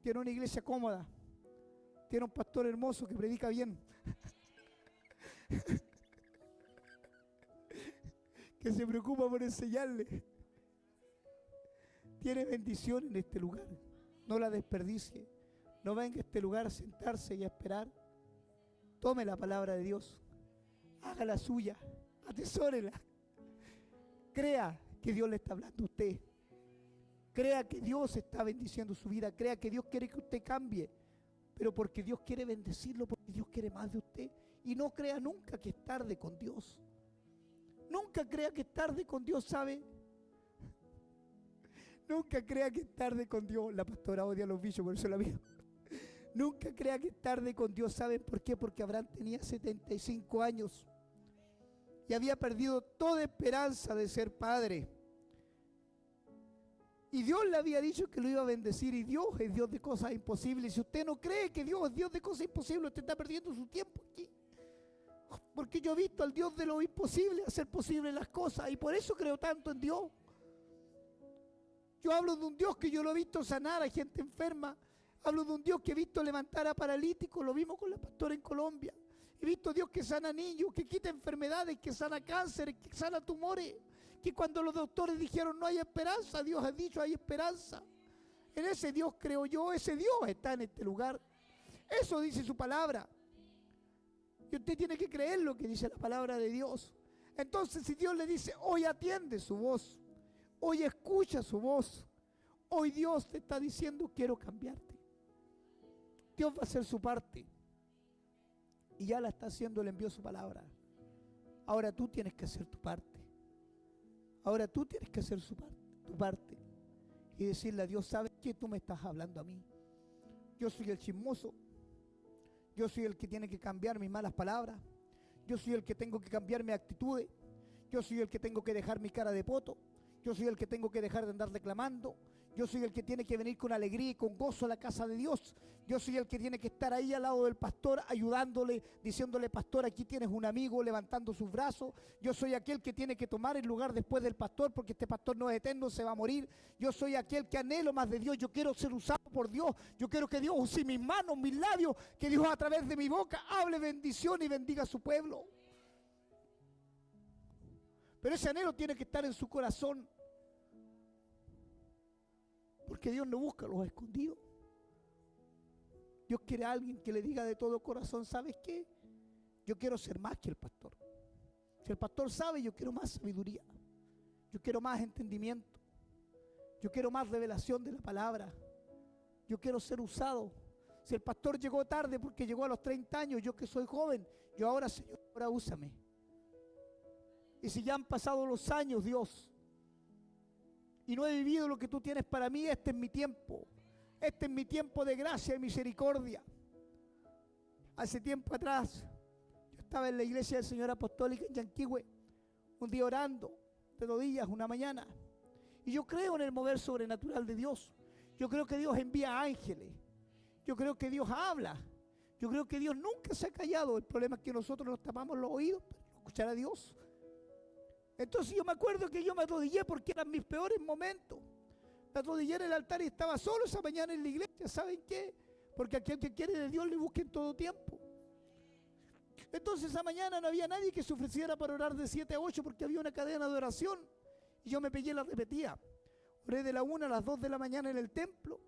Tiene una iglesia cómoda, tiene un pastor hermoso que predica bien, que se preocupa por enseñarle. Tiene bendición en este lugar, no la desperdicie. No venga a este lugar a sentarse y a esperar. Tome la palabra de Dios, haga la suya, atesórela. Crea que Dios le está hablando a usted. Crea que Dios está bendiciendo su vida. Crea que Dios quiere que usted cambie, pero porque Dios quiere bendecirlo, porque Dios quiere más de usted. Y no crea nunca que es tarde con Dios. Nunca crea que es tarde con Dios, ¿sabe? Nunca crea que es tarde con Dios. La pastora odia a los bichos, por eso la vio. Nunca crea que es tarde con Dios. ¿Saben por qué? Porque Abraham tenía 75 años y había perdido toda esperanza de ser padre. Y Dios le había dicho que lo iba a bendecir, y Dios es Dios de cosas imposibles. Si usted no cree que Dios es Dios de cosas imposibles, usted está perdiendo su tiempo aquí. Porque yo he visto al Dios de lo imposible hacer posible las cosas, y por eso creo tanto en Dios. Yo hablo de un Dios que yo lo he visto sanar a gente enferma. Hablo de un Dios que he visto levantar a paralíticos, lo vimos con la pastora en Colombia. He visto a Dios que sana niños, que quita enfermedades, que sana cánceres, que sana tumores. Que cuando los doctores dijeron no hay esperanza, Dios ha dicho hay esperanza. En ese Dios creo yo, ese Dios está en este lugar. Eso dice su palabra. Y usted tiene que creer lo que dice la palabra de Dios. Entonces, si Dios le dice, hoy atiende su voz, hoy escucha su voz, hoy Dios te está diciendo quiero cambiarte. Dios va a hacer su parte. Y ya la está haciendo, le envió su palabra. Ahora tú tienes que hacer tu parte. Ahora tú tienes que hacer tu parte. Y decirle a Dios, ¿sabes qué? Tú me estás hablando a mí. Yo soy el chismoso. Yo soy el que tiene que cambiar mis malas palabras. Yo soy el que tengo que cambiar mis actitudes. Yo soy el que tengo que dejar mi cara de poto. Yo soy el que tengo que dejar de andar reclamando. Yo soy el que tiene que venir con alegría y con gozo a la casa de Dios. Yo soy el que tiene que estar ahí al lado del pastor, ayudándole, diciéndole, pastor, aquí tienes un amigo, levantando sus brazos. Yo soy aquel que tiene que tomar el lugar después del pastor, porque este pastor no es eterno, se va a morir. Yo soy aquel que anhelo más de Dios. Yo quiero ser usado por Dios. Yo quiero que Dios use mis manos, mis labios, que Dios a través de mi boca hable bendición y bendiga a su pueblo. Pero ese anhelo tiene que estar en su corazón. Porque Dios no busca los escondidos. Dios quiere a alguien que le diga de todo corazón, ¿sabes qué? Yo quiero ser más que el pastor. Si el pastor sabe, yo quiero más sabiduría. Yo quiero más entendimiento. Yo quiero más revelación de la palabra. Yo quiero ser usado. Si el pastor llegó tarde porque llegó a los 30 años, yo que soy joven, yo ahora, Señor, ahora úsame. Y si ya han pasado los años, Dios, y no he vivido lo que tú tienes para mí, este es mi tiempo. Este es mi tiempo de gracia y misericordia. Hace tiempo atrás, yo estaba en la iglesia del Señor Apostólica en Yanquihue, un día orando, de rodillas, una mañana. Y yo creo en el mover sobrenatural de Dios. Yo creo que Dios envía ángeles. Yo creo que Dios habla. Yo creo que Dios nunca se ha callado. El problema es que nosotros nos tapamos los oídos para no escuchar a Dios. Entonces yo me acuerdo que yo me arrodillé porque eran mis peores momentos. Me arrodillé en el altar y estaba solo esa mañana en la iglesia. ¿Saben qué? Porque aquel que quiere de Dios le busca en todo tiempo. Entonces esa mañana no había nadie que se ofreciera para orar de 7 a 8 porque había una cadena de oración. Y yo me pegué y la repetía. Oré de la 1 a las 2 de la mañana en el templo.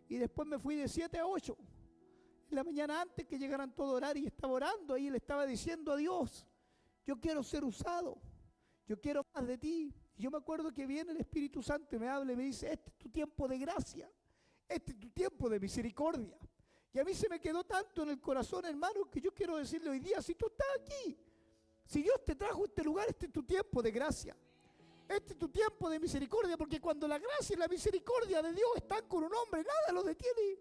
Y después me fui de 7 a 8. En la mañana antes que llegaran todos a orar y estaba orando ahí, le estaba diciendo a Dios, yo quiero ser usado. Yo quiero más de ti. Y yo me acuerdo que viene el Espíritu Santo y me habla y me dice, este es tu tiempo de gracia, este es tu tiempo de misericordia. Y a mí se me quedó tanto en el corazón, hermano, que yo quiero decirle hoy día, si tú estás aquí, si Dios te trajo a este lugar, este es tu tiempo de gracia. Este es tu tiempo de misericordia, porque cuando la gracia y la misericordia de Dios están con un hombre, nada lo detiene,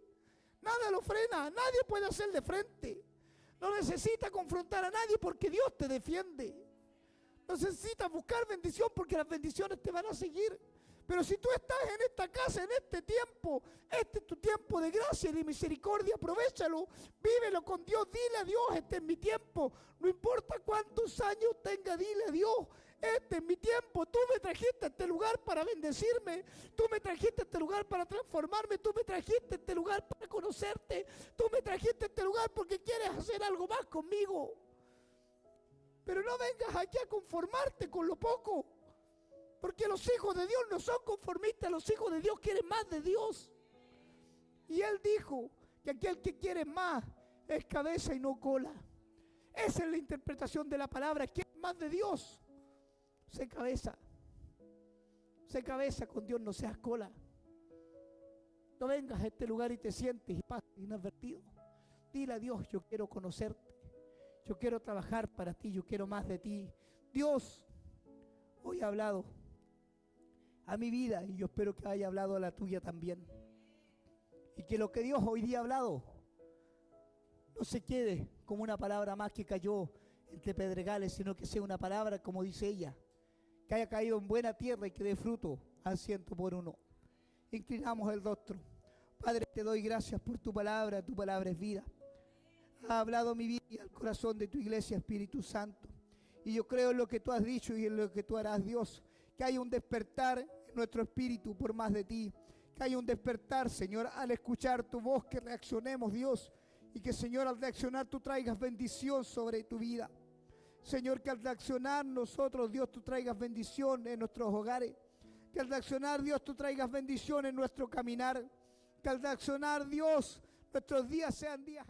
nada lo frena, nadie puede hacerle frente. No necesita confrontar a nadie porque Dios te defiende. No necesitas buscar bendición porque las bendiciones te van a seguir. Pero si tú estás en esta casa, en este tiempo, este es tu tiempo de gracia y de misericordia, aprovéchalo, vívelo con Dios, dile a Dios, este es mi tiempo. No importa cuántos años tenga, dile a Dios, este es mi tiempo. Tú me trajiste a este lugar para bendecirme, tú me trajiste a este lugar para transformarme, tú me trajiste a este lugar para conocerte, tú me trajiste a este lugar porque quieres hacer algo más conmigo. Pero no vengas aquí a conformarte con lo poco. Porque los hijos de Dios no son conformistas, los hijos de Dios quieren más de Dios. Y Él dijo que aquel que quiere más es cabeza y no cola. Esa es la interpretación de la palabra. ¿Quieres más de Dios? Sé cabeza. Sé cabeza con Dios, no seas cola. No vengas a este lugar y te sientes y pasas inadvertido. Dile a Dios, yo quiero conocerte. Yo quiero trabajar para ti, yo quiero más de ti. Dios hoy ha hablado a mi vida y yo espero que haya hablado a la tuya también. Y que lo que Dios hoy día ha hablado no se quede como una palabra más que cayó entre pedregales, sino que sea una palabra, como dice ella, que haya caído en buena tierra y que dé fruto al 100%. Inclinamos el rostro. Padre, te doy gracias por tu palabra es vida. Ha hablado mi vida y al corazón de tu iglesia, Espíritu Santo. Y yo creo en lo que tú has dicho y en lo que tú harás, Dios. Que haya un despertar en nuestro espíritu por más de ti. Que haya un despertar, Señor, al escuchar tu voz, que reaccionemos, Dios. Y que, Señor, al reaccionar tú traigas bendición sobre tu vida. Señor, que al reaccionar nosotros, Dios, tú traigas bendición en nuestros hogares. Que al reaccionar, Dios, tú traigas bendición en nuestro caminar. Que al reaccionar, Dios, nuestros días sean días...